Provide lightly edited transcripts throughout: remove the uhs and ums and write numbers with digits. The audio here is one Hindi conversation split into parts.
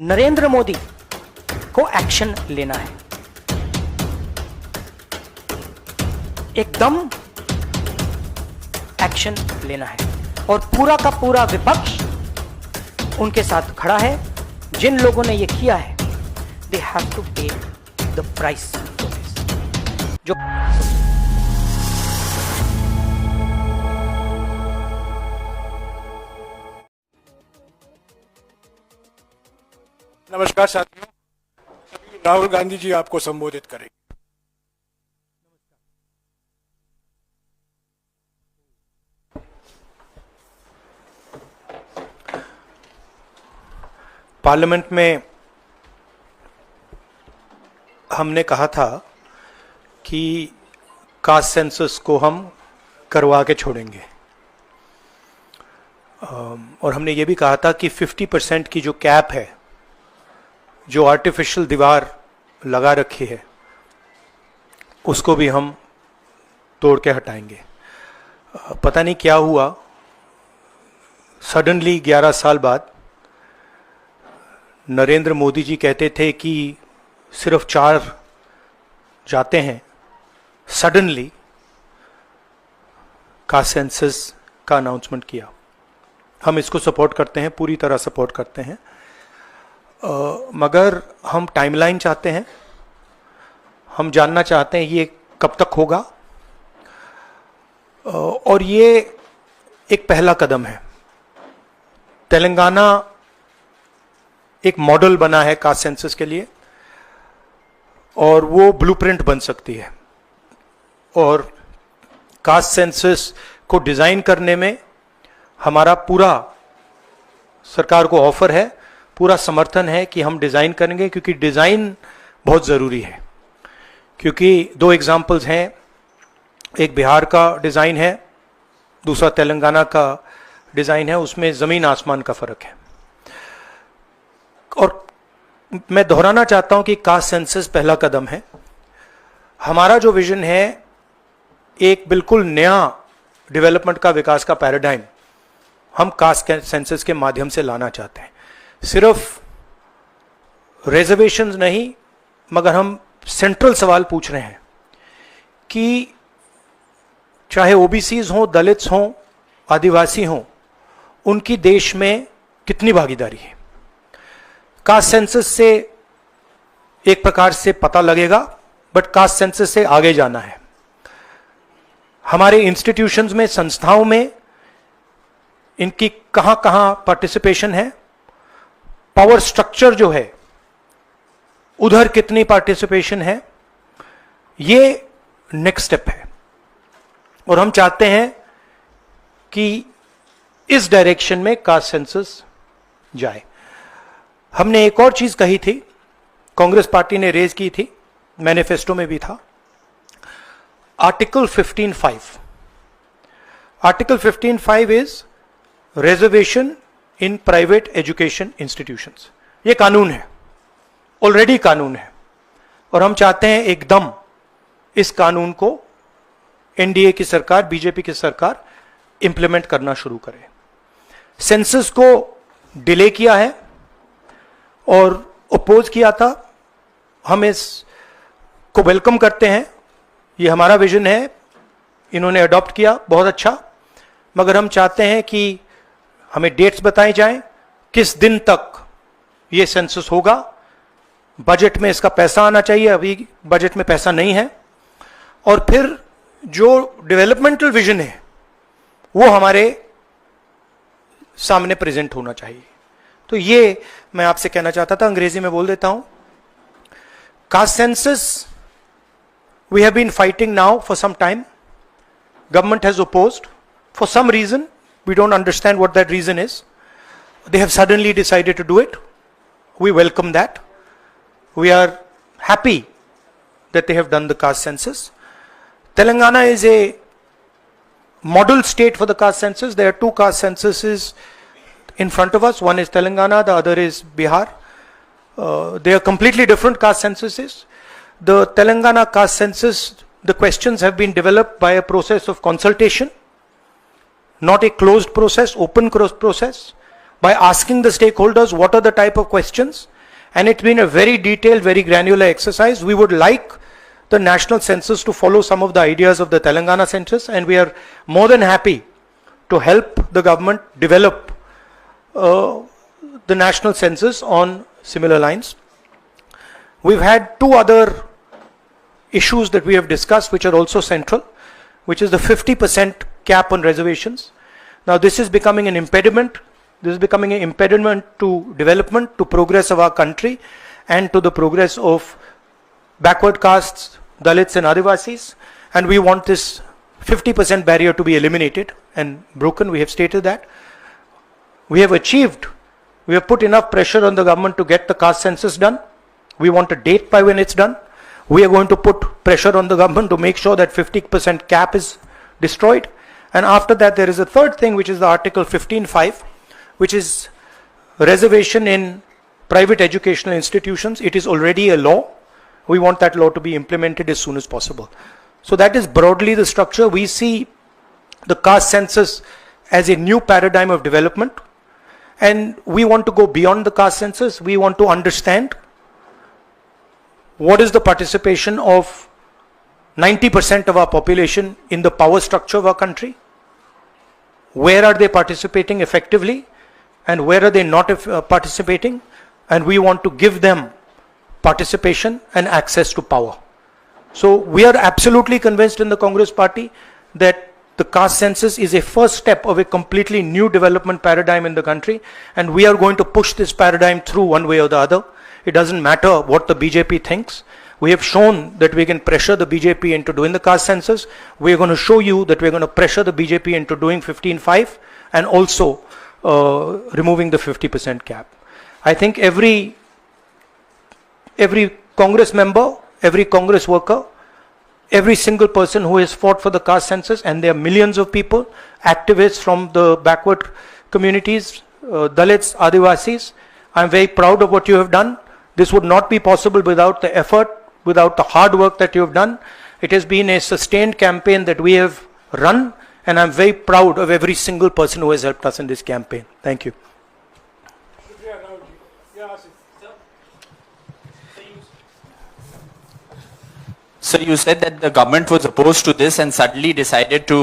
नरेंद्र मोदी को एक्शन लेना है, एकदम एक्शन लेना है और पूरा का पूरा विपक्ष उनके साथ खड़ा है। जिन लोगों ने ये किया है, दे हैव टू पे द प्राइस फॉर दिस। जो नमस्कार साथियों, अभी राहुल गांधी जी आपको संबोधित करेंगे। पार्लियामेंट में हमने कहा था कि कास्ट सेंसस को हम करवा के छोड़ेंगे और हमने ये भी कहा था कि 50% की जो कैप है, जो आर्टिफिशियल दीवार लगा रखी है, उसको भी हम तोड़ के हटाएंगे। पता नहीं क्या हुआ, सडनली 11 साल बाद नरेंद्र मोदी जी कहते थे कि सिर्फ 4 जाते हैं, सडनली कास्ट सेंसस का अनाउंसमेंट किया। हम इसको सपोर्ट करते हैं, पूरी तरह सपोर्ट करते हैं, मगर हम टाइमलाइन चाहते हैं। हम जानना चाहते हैं ये कब तक होगा और ये एक पहला कदम है। तेलंगाना एक मॉडल बना है कास्ट सेंसस के लिए और वो ब्लूप्रिंट बन सकती है। और कास्ट सेंसस को डिजाइन करने में हमारा पूरा सरकार को ऑफर है, पूरा समर्थन है कि हम डिजाइन करेंगे, क्योंकि डिजाइन बहुत जरूरी है। क्योंकि 2 एग्जाम्पल्स हैं, एक बिहार का डिजाइन है, दूसरा तेलंगाना का डिजाइन है, उसमें जमीन आसमान का फर्क है। और मैं दोहराना चाहता हूं कि कास्ट सेंसस पहला कदम है। हमारा जो विजन है, एक बिल्कुल नया डेवलपमेंट का, विकास का पैराडाइम हम कास्ट सेंसस के माध्यम से लाना चाहते हैं। सिर्फ रिजर्वेशंस नहीं, मगर हम सेंट्रल सवाल पूछ रहे हैं कि चाहे ओबीसीज हों, दलित्स हों, आदिवासी हों, उनकी देश में कितनी भागीदारी है। कास्ट सेंसस से एक प्रकार से पता लगेगा, बट कास्ट सेंसस से आगे जाना है। हमारे इंस्टीट्यूशंस में, संस्थाओं में इनकी कहां कहां पार्टिसिपेशन है, पावर स्ट्रक्चर जो है उधर कितनी पार्टिसिपेशन है, ये नेक्स्ट स्टेप है। और हम चाहते हैं कि इस डायरेक्शन में कास्ट सेंसस जाए। हमने एक और चीज कही थी, कांग्रेस पार्टी ने रेज की थी, मैनिफेस्टो में भी था, article 15(5). Article 15(5) is reservation in private education institutions. ये कानून है, ऑलरेडी कानून है, और हम चाहते हैं एकदम इस कानून को एनडीए की सरकार, बीजेपी की सरकार इंप्लीमेंट करना शुरू करे। सेंसस को डिले किया है और अपोज किया था, हम इसको वेलकम करते हैं। ये हमारा विजन है, इन्होंने अडॉप्ट किया, बहुत अच्छा, मगर हम चाहते हैं कि हमें डेट्स बताई जाएं, किस दिन तक ये सेंसस होगा, बजट में इसका पैसा आना चाहिए, अभी बजट में पैसा नहीं है, और फिर जो डेवलपमेंटल विजन है वो हमारे सामने प्रेजेंट होना चाहिए। तो ये मैं आपसे कहना चाहता था, अंग्रेजी में बोल देता हूं। Caste census we have been fighting now for some time, government has opposed for some reason, we don't understand what that reason is. They have suddenly decided to do it. We welcome that. We are happy that they have done the caste census. Telangana is a model state for the caste census. There are 2 caste censuses in front of us. One is Telangana, the other is Bihar. They are completely different caste censuses. The Telangana caste census, the questions have been developed by a process of consultation, not a closed process, open process. by asking the stakeholders what are the type of questions, and it's been a very detailed, very granular exercise. We would like the national census to follow some of the ideas of the Telangana census, and we are more than happy to help the government develop the national census on similar lines. We've had two other issues that we have discussed which are also central, which is the 50% cap on reservations. Now this is becoming an impediment. This is becoming an impediment to development, to progress of our country, and to the progress of backward castes, Dalits and Adivasis. And we want this 50% barrier to be eliminated and broken. We have stated that. We have put enough pressure on the government to get the caste census done. We want a date by when it's done. We are going to put pressure on the government to make sure that 50% cap is destroyed. And after that, there is a third thing, which is the Article 15(5), which is reservation in private educational institutions. It is already a law. We want that law to be implemented as soon as possible. So that is broadly the structure. We see the caste census as a new paradigm of development, and we want to go beyond the caste census. We want to understand what is the participation of 90% of our population in the power structure of our country. Where are they participating effectively, and where are they not participating? And we want to give them participation and access to power. So we are absolutely convinced in the Congress Party that the caste census is a first step of a completely new development paradigm in the country, and we are going to push this paradigm through one way or the other. It doesn't matter what the BJP thinks. We have shown that we can pressure the BJP into doing the caste census. We are going to show you that we are going to pressure the BJP into doing 15(5) and also removing the 50% cap. I think every Congress member, every Congress worker, every single person who has fought for the caste census, and there are millions of people, activists from the backward communities, Dalits, Adivasis, I'm very proud of what you have done. This would not be possible without the effort, without the hard work that you have done. It has been a sustained campaign that we have run, and I'm very proud of every single person who has helped us in this campaign. Thank you. So you said that the government was opposed to this and suddenly decided to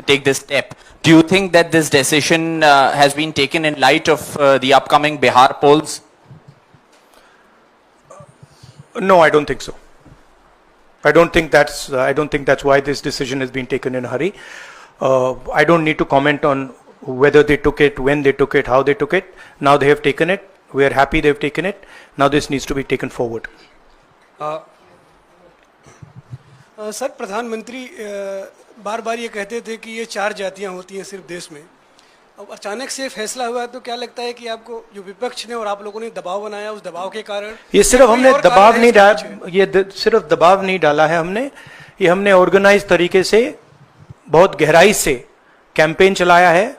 take this step. Do you think that this decision has been taken in light of the upcoming Bihar polls? No, I don't think so. I don't think that's why this decision has been taken in a hurry. I don't need to comment on whether they took it, when they took it, how they took it. Now they have taken it. We are happy they've taken it. Now this needs to be taken forward. Sir, प्रधानमंत्री बार बार ये कहते थे कि ये 4 जातियां होती हैं सिर्फ देश में. अब अचानक से फैसला हुआ, तो क्या लगता है कि आपको जो विपक्ष ने और आप लोगों ने दबाव बनाया, उस दबाव के कारण? ये सिर्फ हमने दबाव नहीं डाला, ये सिर्फ दबाव नहीं डाला है हमने, ये हमने ऑर्गेनाइज तरीके से बहुत गहराई से कैंपेन चलाया है,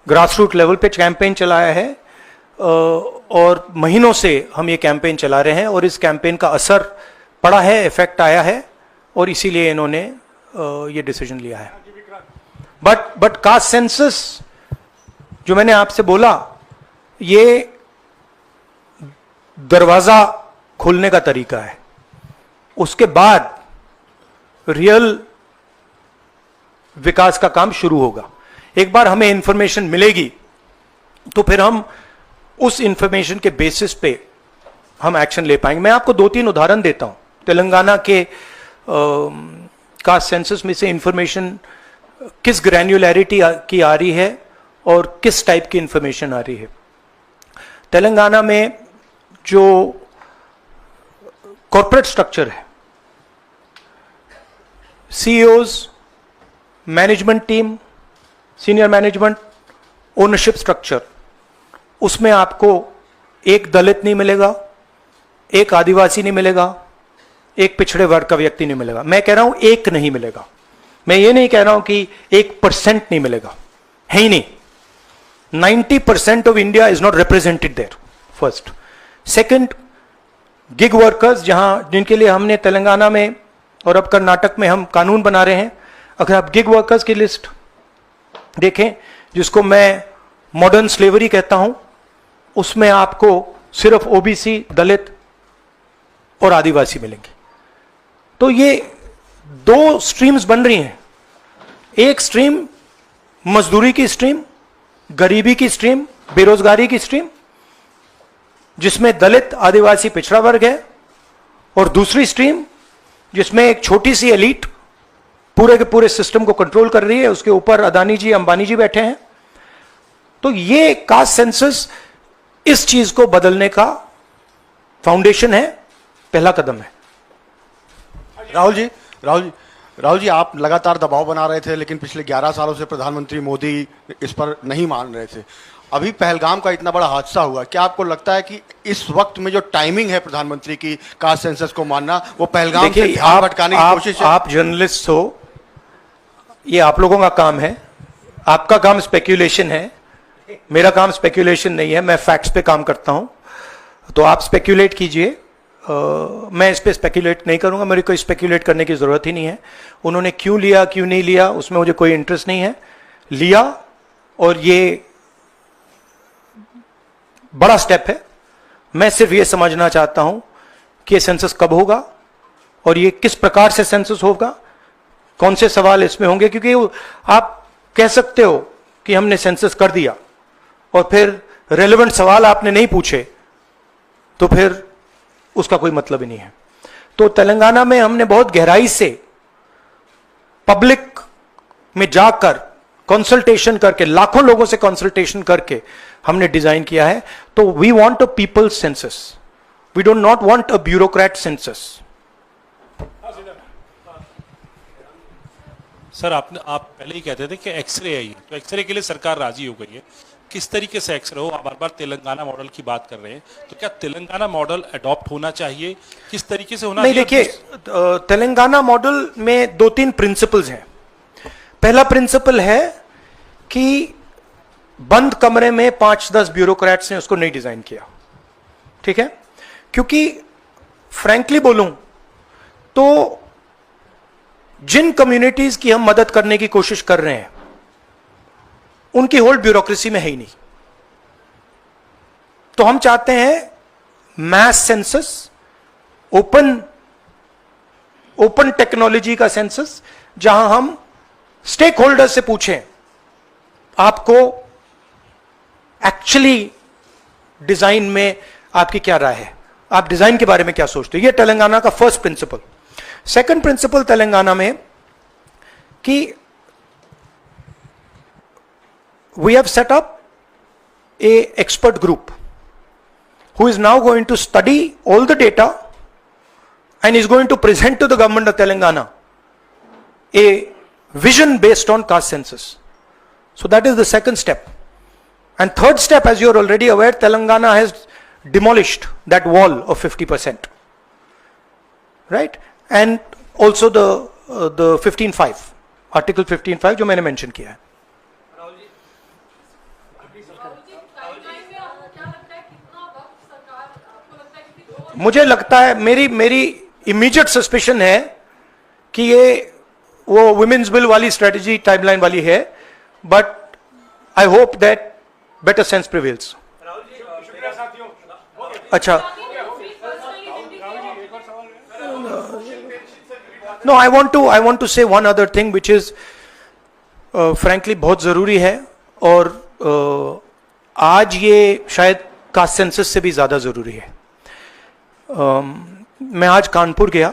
ग्रासरूट लेवल पे कैंपेन चलाया है, और महीनों से हम ये कैंपेन चला रहे हैं, और इस कैंपेन का असर पड़ा है, इफेक्ट आया है, और इसीलिए इन्होंने ये डिसीजन लिया है. बट कास्ट सेंसस जो मैंने आपसे बोला, ये दरवाजा खोलने का तरीका है. उसके बाद रियल विकास का काम शुरू होगा. एक बार हमें इंफॉर्मेशन मिलेगी तो फिर हम उस इंफॉर्मेशन के बेसिस पे हम एक्शन ले पाएंगे. मैं आपको 2-3 उदाहरण देता हूं. तेलंगाना के कास्ट सेंसस में से इंफॉर्मेशन किस ग्रैन्युलैरिटी की आ रही है और किस टाइप की इंफॉर्मेशन आ रही है. तेलंगाना में जो कॉर्पोरेट स्ट्रक्चर है, CEOs, management team, senior management, ownership structure, उसमें आपको एक दलित नहीं मिलेगा, एक आदिवासी नहीं मिलेगा, एक पिछड़े वर्ग का व्यक्ति नहीं मिलेगा. मैं कह रहा हूं एक नहीं मिलेगा. मैं ये नहीं कह रहा हूं कि 1% नहीं मिलेगा, है ही नहीं. 90% of India is not represented there. First. Second, gig workers, जिनके लिए हमने तेलंगाना में और अब कर्नाटक में हम कानून बना रहे हैं. अगर आप गिग वर्कर्स की लिस्ट देखें, जिसको मैं मॉडर्न स्लेवरी कहता हूं, उसमें आपको सिर्फ ओबीसी, दलित और आदिवासी मिलेंगे। तो ये दो स्ट्रीम्स बन रही हैं, एक स्ट्रीम मजदूरी की स्ट्रीम, गरीबी की स्ट्रीम, बेरोजगारी की स्ट्रीम, जिसमें दलित, आदिवासी, पिछड़ा वर्ग है, और दूसरी स्ट्रीम जिसमें एक छोटी सी एलीट पूरे के पूरे सिस्टम को कंट्रोल कर रही है, उसके ऊपर अदानी जी, अंबानी जी बैठे हैं। तो ये कास्ट सेंसस इस चीज को बदलने का फाउंडेशन है, पहला कदम है। राहुल जी, आप लगातार दबाव बना रहे थे, लेकिन पिछले 11 सालों से प्रधानमंत्री मोदी इस पर नहीं मान रहे थे। अभी पहलगाम का इतना बड़ा हादसा हुआ, क्या आपको लगता है कि इस वक्त में जो टाइमिंग है प्रधानमंत्री की कास्ट सेंसस को मानना, वो पहलगाम से ध्यान भटकाने की कोशिश है? आप जर्नलिस्ट हो, ये आप लोगों का काम है, आपका काम स्पेक्यूलेशन है, मेरा काम स्पेक्यूलेशन नहीं है, मैं फैक्ट्स पे काम करता हूं। तो आप स्पेक्यूलेट कीजिए, मैं इस पे स्पेक्यूलेट नहीं करूंगा, मेरे को स्पेक्यूलेट करने की जरूरत ही नहीं है। उन्होंने क्यों लिया, क्यों नहीं लिया, उसमें मुझे कोई इंटरेस्ट नहीं है। लिया, और ये बड़ा स्टेप है। मैं सिर्फ ये समझना चाहता हूं कि ये सेंसस कब होगा और ये किस प्रकार से सेंसस होगा, कौन से सवाल इसमें होंगे, क्योंकि आप कह सकते हो कि हमने सेंसस कर दिया और फिर रेलेवेंट सवाल आपने नहीं पूछे, तो फिर उसका कोई मतलब ही नहीं है। तो तेलंगाना में हमने बहुत गहराई से पब्लिक में जाकर कंसल्टेशन करके, लाखों लोगों से कंसल्टेशन करके हमने डिजाइन किया है। तो we want a people census, we don't not want a bureaucrat census. Sir, आप पहले ही कहते थे कि एक्सरे है ये, तो एक्सरे के लिए सरकार राजी हो गई है। किस तरीके से एक्सरे हो? आप बार बार तेलंगाना मॉडल की बात कर रहे हैं, तो क्या तेलंगाना मॉडल अडॉप्ट होना चाहिए? किस तरीके से होना नहीं, चाहिए? देखिए, तेलंगाना मॉडल में 2-3 प्रिंसिपल्स हैं। पहला प्रिंसिपल है कि बंद कमरे में 5-10 ब्यूरोक्रेट्स ने उसको नहीं डिजाइन किया, ठीक है? क्योंकि फ्रैंकली बोलूं तो जिन कम्युनिटीज की हम मदद करने की कोशिश कर रहे हैं, उनकी होल्ड ब्यूरोक्रेसी में है ही नहीं। तो हम चाहते हैं मैस सेंसस, ओपन टेक्नोलॉजी का सेंसस, जहां हम स्टेक होल्डर से पूछें आपको एक्चुअली डिजाइन में आपकी क्या राय है, आप डिजाइन के बारे में क्या सोचते हैं। यह तेलंगाना का first principle. Second principle Telangana में कि we have set up a expert group who is now going to study all the data and is going to present to the government of Telangana a vision based on caste census. So that is the second step. And third step, as you are already aware, Telangana has demolished that wall of 50%, right? And also the 15.5, Article 15.5 जो मैंने mention किया है। मुझे लगता है, मेरी इमीडिएट सस्पिशन है कि ये वो वुमेन्स बिल वाली स्ट्रेटजी टाइमलाइन वाली है, but I hope that better sense prevails. अच्छा, नो, आई वांट टू से one other thing which is frankly बहुत जरूरी है, और आज ये शायद कास्ट सेंसस से भी ज्यादा जरूरी है। मैं आज कानपुर गया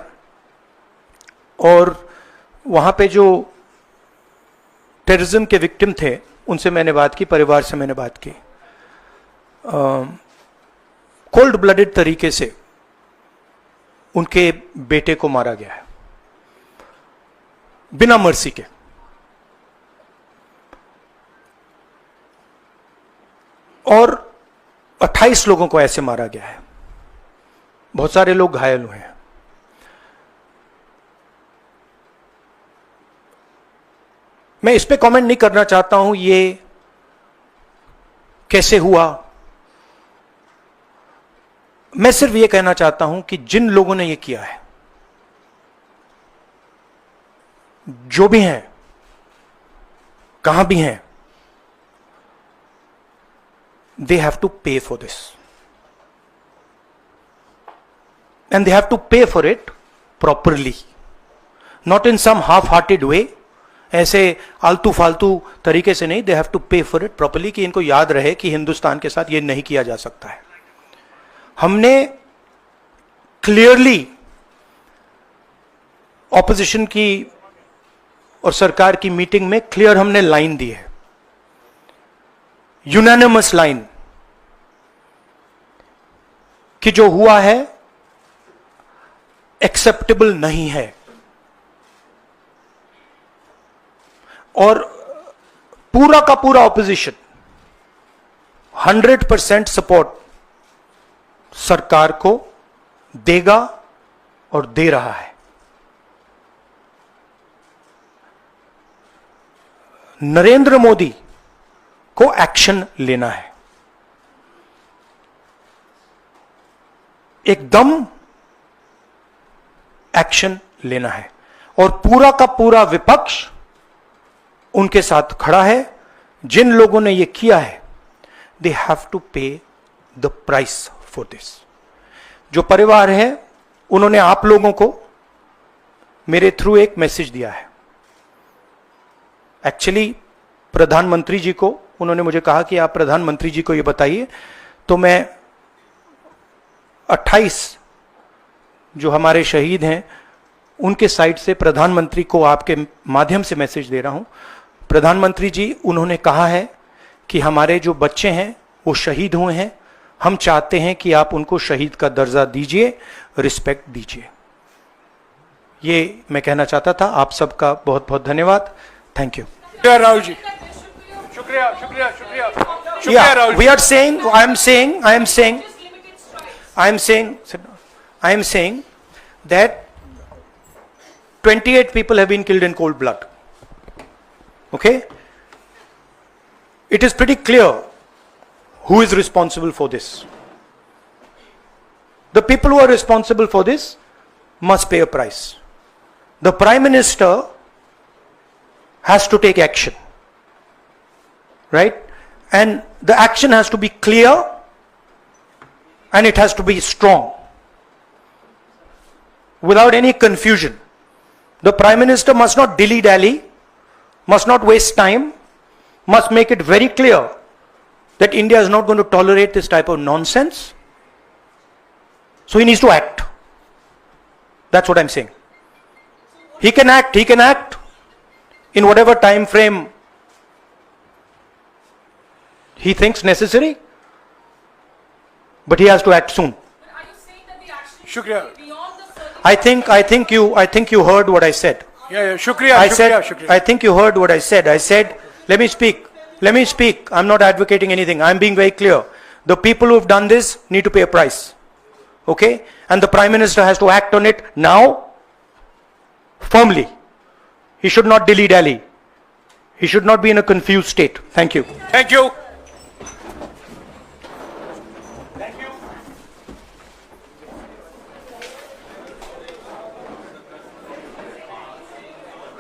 और वहां पे जो टेररिज्म के विक्टिम थे उनसे मैंने बात की, परिवार से मैंने बात की। कोल्ड ब्लडेड तरीके से उनके बेटे को मारा गया है, बिना मर्सी के। और 28 लोगों को ऐसे मारा गया है, बहुत सारे लोग घायल हुए हैं। मैं इस पे कमेंट नहीं करना चाहता हूं ये कैसे हुआ। मैं सिर्फ ये कहना चाहता हूं कि जिन लोगों ने ये किया है, जो भी हैं, कहां भी हैं, they have to pay for this. And they have to pay for it properly. Not in some half-hearted way. ऐसे आलतू फालतू तरीके से नहीं. They have to pay for it properly कि इनको याद रहे कि हिंदुस्तान के साथ ये नहीं किया जा सकता है. हमने क्लियरली ऑपोजिशन की और सरकार की मीटिंग में क्लियर हमने लाइन दी है. यूनानिमस लाइन कि जो हुआ है एक्सेप्टेबल नहीं है. और पूरा का पूरा ऑपोजिशन 100% सपोर्ट सरकार को देगा और दे रहा है. नरेंद्र मोदी को एक्शन लेना है. एकदम एक्शन लेना है. और पूरा का पूरा विपक्ष उनके साथ खड़ा है. जिन लोगों ने यह किया है, दे हैव टू पे द प्राइस फॉर दिस. जो परिवार है उन्होंने आप लोगों को मेरे थ्रू एक मैसेज दिया है. एक्चुअली प्रधानमंत्री जी को उन्होंने मुझे कहा कि आप प्रधानमंत्री जी को यह बताइए. तो मैं 28 जो हमारे शहीद हैं उनके साइड से प्रधानमंत्री को आपके माध्यम से मैसेज दे रहा हूं. प्रधानमंत्री जी, उन्होंने कहा है कि हमारे जो बच्चे हैं वो शहीद हुए हैं. हम चाहते हैं कि आप उनको शहीद का दर्जा दीजिए, रिस्पेक्ट दीजिए. ये मैं कहना चाहता था. आप सबका बहुत बहुत धन्यवाद. Thank you. राहुल जी, शुक्रिया शुक्रिया शुक्रिया शुक्रिया Rahul ji. We are saying, I am saying that 28 people have been killed in cold blood. Okay? It is pretty clear who is responsible for this. The people who are responsible for this must pay a price. The Prime Minister has to take action. Right? And the action has to be clear and it has to be strong. Without any confusion. The Prime Minister must not dilly-dally, must not waste time, must make it very clear that India is not going to tolerate this type of nonsense. So he needs to act. That's what I'm saying. He can act in whatever time frame he thinks necessary, but he has to act soon. Are you saying that the action शुक्रिया. should be beyond the I think you heard what I said. या शुक्रिया I शुक्रिया said, शुक्रिया. I think you heard what I said. I said, let me speak. I'm not advocating anything. I'm being very clear. The people who've done this need to pay a price. Okay? And the Prime Minister has to act on it now, firmly. He should not dilly-dally. He should not be in a confused state. Thank you. Thank you.